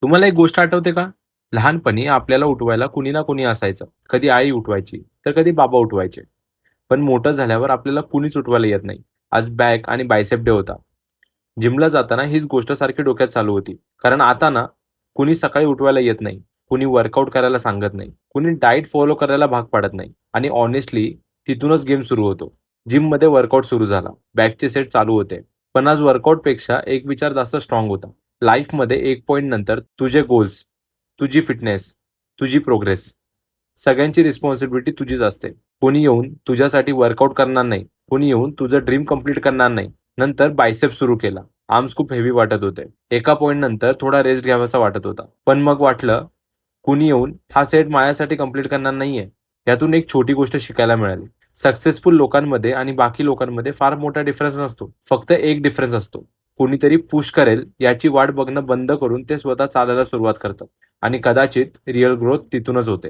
तुम्हाला एक गोष्ट आठवते का? लहानपणी आपल्याला उठवायला कुणी ना कुणी असायचं. कधी आई उठवायची, तर कधी बाबा उठवायचे. पण मोठं झाल्यावर आपल्याला कुणीच उठवायला येत नाही. आज बॅक आणि बायसेप डे होता. जिमला जाताना हीच गोष्ट सारखी डोक्यात चालू होती. कारण आता ना, कुणी सकाळी उठवायला येत नाही. कुणी वर्कआउट करायला सांगत नाही. कुणी डाएट फॉलो करायला भाग पाडत नाही. आणि हॉनेस्टली तिथूनच गेम सुरू होतो. जिममध्ये वर्कआउट सुरू झाला. बॅकचे सेट चालू होते. पण आज वर्कआउटपेक्षा एक विचार जास्त स्ट्राँग होता. लाईफमध्ये एक पॉइंट नंतर तुझे गोल्स, तुझी फिटनेस, तुझी प्रोग्रेस सगळ्यांची रिस्पॉन्सिबिलिटी तुझीच असते. कोणी येऊन तुझ्यासाठी वर्कआउट करणार नाही. कोणी येऊन तुझं ड्रीम कंप्लीट करणार नाही. नंतर बायसेप सुरू केला. आर्म्स खूप हेवी वाटत होते. एका पॉइंट नंतर थोडा रेस्ट घ्यावासा वाटत होता. पण मग वाटलं, कुणी येऊन हा सेट माझ्यासाठी कंप्लीट करणार नाहीये. यातून एक छोटी गोष्ट शिकायला मिळाली. सक्सेसफुल लोकांमध्ये आणि बाकी लोकांमध्ये फार मोठा डिफरन्स नसतो. फक्त एक डिफरन्स असतो. कोणीतरी पुश करेल याची वाट बघणं बंद करून ते स्वतः चालायला सुरुवात करतात. आणि कदाचित रिअल ग्रोथ तिथूनच होते.